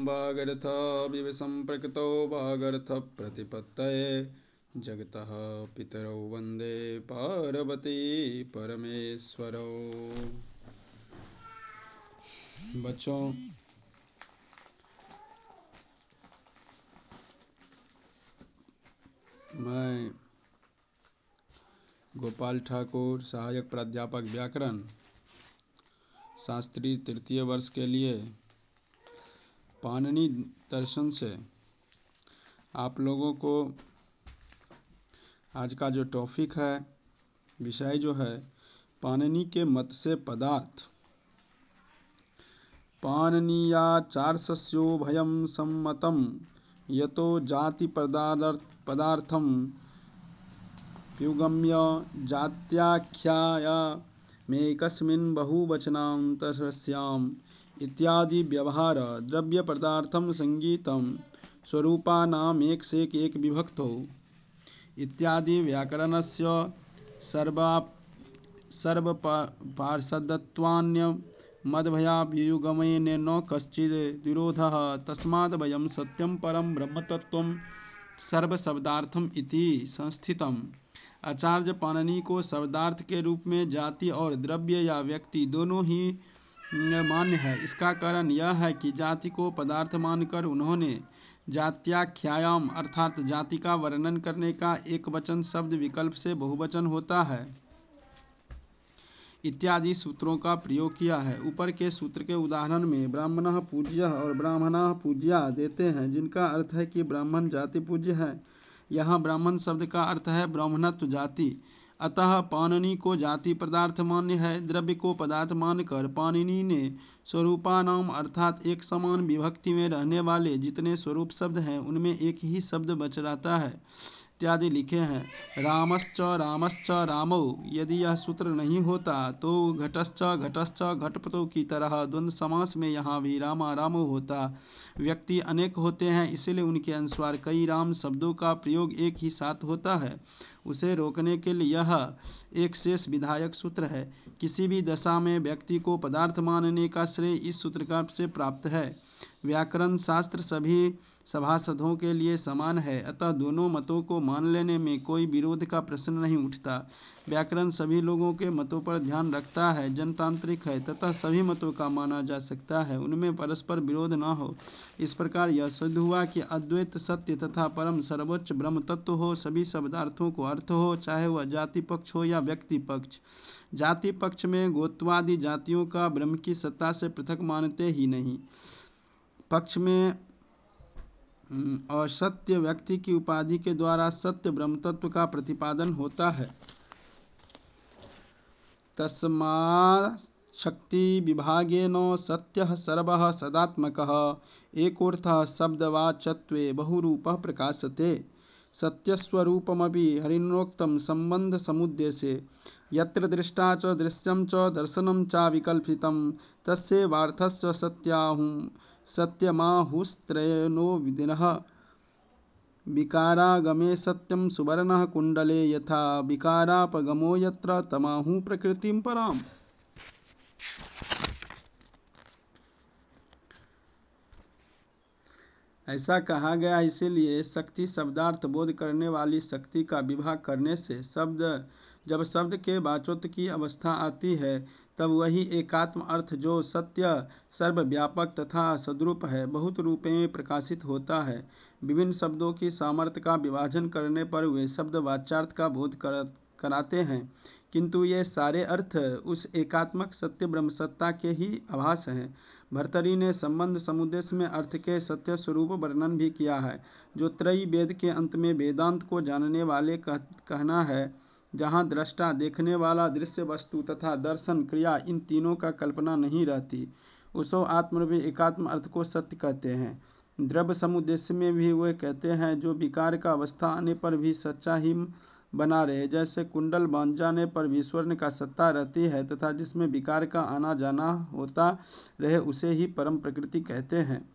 वागर्थ विवसंप्रकृतौ वागर्थ प्रतिपत्तये जगतः पितरौ वन्दे पार्वती परमेश्वरौ। बच्चों, मैं गोपाल ठाकुर, सहायक प्राध्यापक व्याकरण, शास्त्री तृतीय वर्ष के लिए पाणिनि दर्शन से आप लोगों को आज का जो टॉपिक है, विषय जो है, पाणिनि के मत से पदार्थ। पाणिनीयाचार्यस्यो भयं सम्मतं यतो जाति पदार्थम व्युगम्य जात्याख्यायामेकस्मिन् बहुवचनान्तरस्याम् इत्यादि व्यवहार द्रव्य पदार्थम संगीतम स्वरूपानामेक से एक विभक्तौ इत्यादि व्याकरणस्य सर्वपार्षदत्वान्य मद्भयाभियुगमेन न कश्चिद् विरोधः तस्माद् वयं सत्यं परं ब्रह्मतत्त्वं सर्वशब्दार्थम इति संस्थितम्। आचार्य पाणिनि को शब्दार्थ के रूप में जाति और द्रव्य या व्यक्ति दोनों ही मान्य है। इसका कारण यह है कि जाति को पदार्थ मानकर उन्होंने जात्याख्यायाम अर्थात जाति का वर्णन करने का एक वचन शब्द विकल्प से बहुवचन होता है इत्यादि सूत्रों का प्रयोग किया है। ऊपर के सूत्र के उदाहरण में ब्राह्मणः पूज्यः और ब्राह्मणाः पूज्या देते हैं, जिनका अर्थ है कि ब्राह्मण जाति पूज्य है। यहाँ ब्राह्मण शब्द का अर्थ है ब्राह्मणत्व जाति। अतः पाणिनि को जाति पदार्थ मान्य है। द्रव्य को पदार्थ मानकर पाणिनि ने स्वरूपानाम अर्थात एक समान विभक्ति में रहने वाले जितने स्वरूप शब्द हैं उनमें एक ही शब्द बच रहता है इत्यादि लिखे हैं। रामश्च रामौ, यदि यह सूत्र नहीं होता तो घटश्च घटपतौ की तरह द्वंद्व समास में यहाँ भी रामा रामो होता। व्यक्ति अनेक होते हैं, इसलिए उनके अनुसार कई राम शब्दों का प्रयोग एक ही साथ होता है। उसे रोकने के लिए यह एक शेष विधायक सूत्र है। किसी भी दशा में व्यक्ति को पदार्थ मानने का श्रेय इस सूत्र का से प्राप्त है। व्याकरण शास्त्र सभी सभासदों के लिए समान है, अतः दोनों मतों को मान लेने में कोई विरोध का प्रश्न नहीं उठता। व्याकरण सभी लोगों के मतों पर ध्यान रखता है, जनतांत्रिक है तथा सभी मतों का माना जा सकता है, उनमें परस्पर विरोध न हो। इस प्रकार यह सिद्ध हुआ कि अद्वैत सत्य तथा परम सर्वोच्च ब्रह्म तत्व हो। सभी शब्दार्थों को अर्थ हो, चाहे वह जाति पक्ष हो या व्यक्ति पक्ष। जाति पक्ष में गोत्वादि जातियों का ब्रह्म की सत्ता से पृथक मानते ही नहीं। पक्ष में असत्य व्यक्ति की उपाधि के द्वारा सत्य ब्रह्म तत्व का प्रतिपादन होता है। तस्मात् शक्ति विभागेन सत्यः सर्वः सदात्मकः एकोऽर्थः शब्दवाच्यत्वे बहुरूपः प्रकाशते। सत्यस्वरूपमपि हरिणोक्तं सम्बन्ध समुद्देशे यत्र दृष्टा च दृश्यं च दर्शनं च विकल्पितं तस्यैवार्थस्य सत्यमाहुस्त्रयनो विधिनः। विकारागमे सत्यं सुवर्णः कुण्डले यथा विकारापगमो यत्र तमाहुः प्रकृतिं पराम्। ऐसा कहा गया इसीलिए शक्ति शब्दार्थ बोध करने वाली शक्ति का विभाग करने से जब शब्द के वाचोत्त की अवस्था आती है तब वही एकात्म अर्थ जो सत्य सर्वव्यापक तथा सद्रूप है बहुत रूप में प्रकाशित होता है। विभिन्न शब्दों की सामर्थ्य का विभाजन करने पर वे शब्द वाच्यार्थ का बोध कराते हैं, किंतु ये सारे अर्थ उस एकात्मक सत्य ब्रह्म सत्ता के ही आभास हैं। भर्तृहरि ने संबंध समुद्देश्य में अर्थ के सत्य स्वरूप वर्णन भी किया है, जो त्रयी वेद के अंत में वेदांत को जानने वाले कहना है, जहाँ दृष्टा देखने वाला दृश्य वस्तु तथा दर्शन क्रिया इन तीनों का कल्पना नहीं रहती, उसो आत्मरूपी एकात्म अर्थ को सत्य कहते हैं। द्रव्य समुद्देश्य में भी वे कहते हैं जो विकार का अवस्था आने पर भी सच्चा ही बना रहे, जैसे कुंडल बांध जाने पर भी स्वर्ण का सत्ता रहती है तथा जिसमें विकार का आना जाना होता रहे उसे ही परम प्रकृति कहते हैं।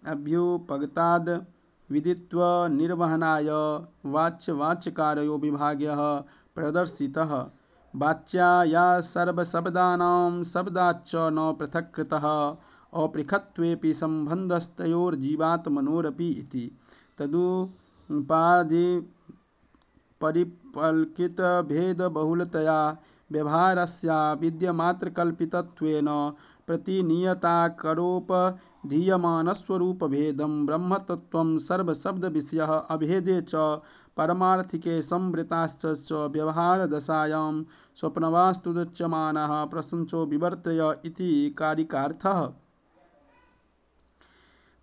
अभ्युपगताद विदित्व निर्वहनाय वाच्यकार्यो विभागः प्रदर्शितः। वाच्या या सर्वशब्दानां शब्दाच्च न पृथक्कृतः अपृखत्वेऽपि सम्बन्धस्तयोर्जीवात्मनोरपि इति तदुपाधि परिकल्पितभेदबहुलतया व्यवहारस्या विद्यमात्रकल्पितत्वेन प्रतिनियताकरोपधीयमानस्वरूपभेदं ब्रह्मतत्त्वं सर्वशब्दविषयः अभेदे च पारमार्थिके संवृताश्च व्यवहारदशायां स्वप्नवास्तुदुच्यमानः प्रसंचो विवर्तय इति कारिकार्थः।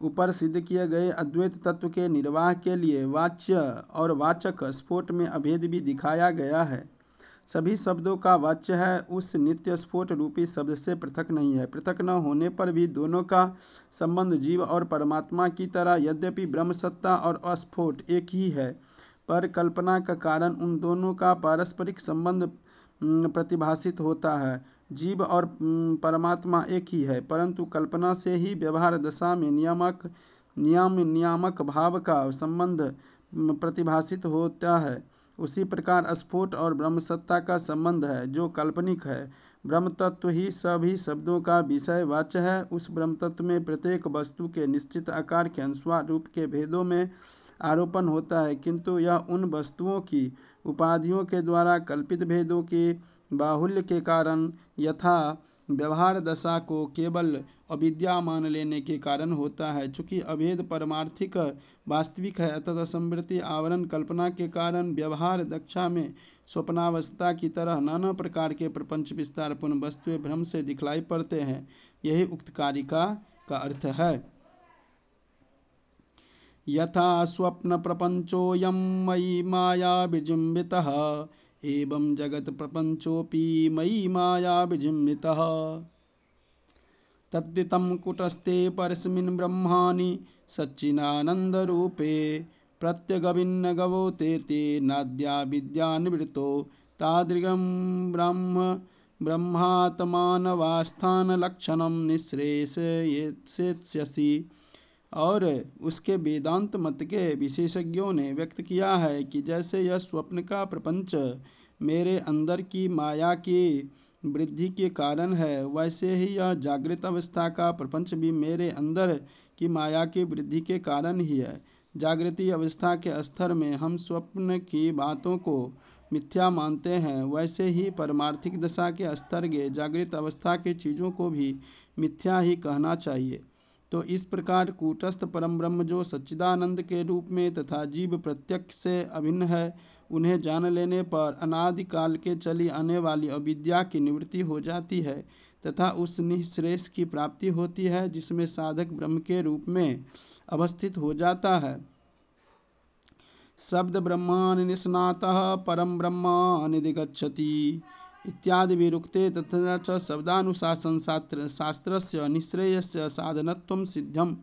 ऊपर सिद्ध किए गए अद्वैत तत्व के निर्वाह के लिए वाच्य और वाचक स्फोट में अभेद भी दिखाया गया है। सभी शब्दों का वाच्य है उस नित्य स्फोट रूपी शब्द से पृथक नहीं है। पृथक न होने पर भी दोनों का संबंध जीव और परमात्मा की तरह यद्यपि ब्रह्मसत्ता और अस्फोट एक ही है, पर कल्पना का कारण उन दोनों का पारस्परिक संबंध प्रतिभासित होता है। जीव और परमात्मा एक ही है, परंतु कल्पना से ही व्यवहार दशा में नियामक भाव का संबंध प्रतिभासित होता है। उसी प्रकार स्फोट और ब्रह्मसत्ता का संबंध है जो काल्पनिक है। ब्रह्म तत्व ही सभी शब्दों का विषय वाच्य है। उस ब्रह्म तत्व में प्रत्येक वस्तु के निश्चित आकार के अनुसार रूप के भेदों में आरोपण होता है, किंतु यह उन वस्तुओं की उपाधियों के द्वारा कल्पित भेदों के बाहुल्य के कारण यथा व्यवहार दशा को केवल अविद्या मान लेने के कारण होता है। चूँकि अभेद परमार्थिक वास्तविक है, अतः संवृत्ति आवरण कल्पना के कारण व्यवहार दशा में स्वप्नावस्था की तरह नाना प्रकार के प्रपंच विस्तारपूर्ण वस्तुएं भ्रम से दिखलाई पड़ते हैं। यही उक्त कारिका का अर्थ है। यथा स्वप्न प्रपंचोऽयं मयि माया विजिम्बितः एवं जगत प्रपंचोऽपि मयि माया विजिम्बितः तद्धितं कुटस्थे परस्मिन् ब्रह्माणि सच्चिदानन्दरूपे प्रत्यगभिन्न गवोतेते नाद्या विद्या निवृत्तो तादृगं ब्रह्मात्मानवास्थानलक्षणं निःश्रेषयिष्यसि। और उसके वेदांत मत के विशेषज्ञों ने व्यक्त किया है कि जैसे यह स्वप्न का प्रपंच मेरे अंदर की माया की वृद्धि के कारण है, वैसे ही यह जागृत अवस्था का प्रपंच भी मेरे अंदर की माया की वृद्धि के कारण ही है। जागृति अवस्था के स्तर में हम स्वप्न की बातों को मिथ्या मानते हैं, वैसे ही परमार्थिक दशा के स्तर के जागृत अवस्था की चीज़ों को भी मिथ्या ही कहना चाहिए। तो इस प्रकार कूटस्थ परम ब्रह्म जो सच्चिदानंद के रूप में तथा जीव प्रत्यक्ष से अभिन्न है, उन्हें जान लेने पर अनादि काल के चली आने वाली अविद्या की निवृत्ति हो जाती है तथा उस निःश्रेष की प्राप्ति होती है जिसमें साधक ब्रह्म के रूप में अवस्थित हो जाता है। शब्द ब्रह्मानि निष्णातः परम ब्रह्मानिधिगच्छति इत्यादि विरुक्ते तथा च शब्दानुशासन शास्त्रस्य निःश्रेयस्य साधनत्वं सिद्धं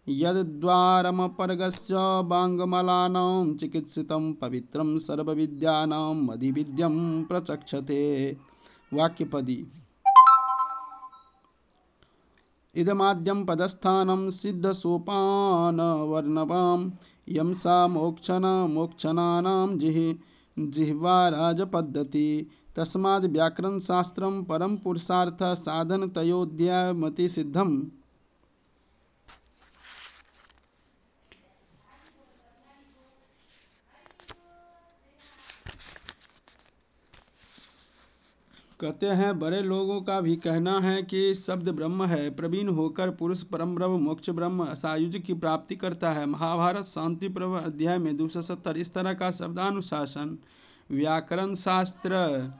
यद्द्वारमपरगस्य वाङ्मलानां चिकित्सितं पवित्रं सर्वविद्यानां अधिविद्यं प्रचक्षते। वाक्यपदी इदमाद्यं पदस्थानं सिद्धसोपानवर्णवां यं सा मोक्षणानां जिह्वाराजपद्धति तस्माद् व्याकरणशास्त्रं परम पुरुषार्थ साधनतयोऽध्यायमति सिद्धम्। कहते हैं बड़े लोगों का भी कहना है कि शब्द ब्रह्म है। प्रवीण होकर पुरुष परम ब्रह्म मोक्ष ब्रह्म सायुज्य की प्राप्ति करता है। महाभारत शांति पर्व अध्याय में 270 इस तरह का शब्दानुशासन व्याकरण शास्त्र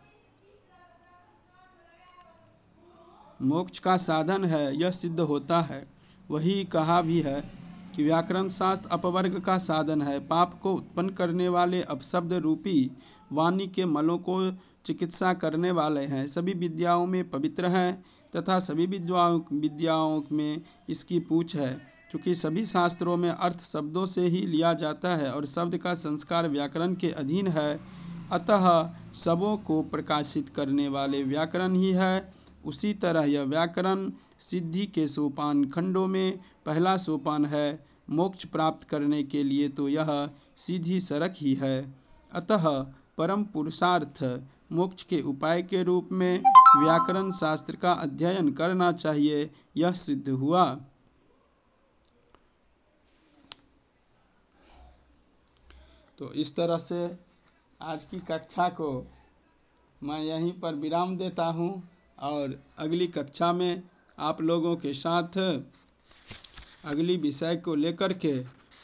मोक्ष का साधन है, यह सिद्ध होता है। वही कहा भी है कि व्याकरण शास्त्र अपवर्ग का साधन है। पाप को उत्पन्न करने वाले अपशब्द रूपी वाणी के मलों को चिकित्सा करने वाले हैं। सभी विद्याओं में पवित्र हैं तथा सभी विद्याओं में इसकी पूछ है। क्योंकि सभी शास्त्रों में अर्थ शब्दों से ही लिया जाता है और शब्द का संस्कार व्याकरण के अधीन है, अतः सबों को प्रकाशित करने वाले व्याकरण ही है। उसी तरह यह व्याकरण सिद्धि के सोपान खंडों में पहला सोपान है। मोक्ष प्राप्त करने के लिए तो यह सीधी सड़क ही है। अतः परम पुरुषार्थ मोक्ष के उपाय के रूप में व्याकरण शास्त्र का अध्ययन करना चाहिए, यह सिद्ध हुआ। तो इस तरह से आज की कक्षा को मैं यहीं पर विराम देता हूँ और अगली कक्षा में आप लोगों के साथ अगली विषय को लेकर के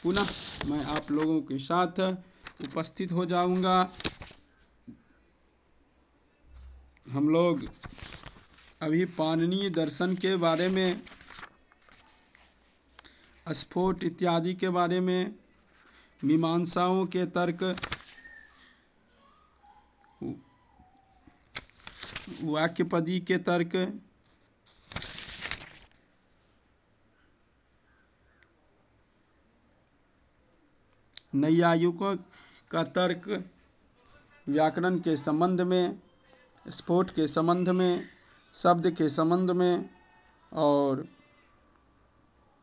पुनः मैं आप लोगों के साथ उपस्थित हो जाऊंगा। हम लोग अभी पाणिनीय दर्शन के बारे में, स्फोट इत्यादि के बारे में, मीमांसाओं के तर्क, वाक्यपदी के तर्क, नैयायिकों का तर्क, व्याकरण के संबंध में, स्फोट के संबंध में, शब्द के संबंध में और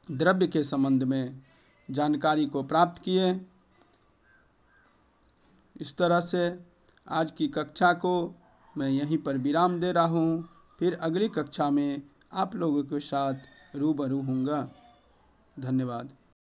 द्रव्य के संबंध में जानकारी को प्राप्त किए। इस तरह से आज की कक्षा को मैं यहीं पर विराम दे रहा हूँ। फिर अगली कक्षा में आप लोगों के साथ रूबरू होऊंगा। धन्यवाद।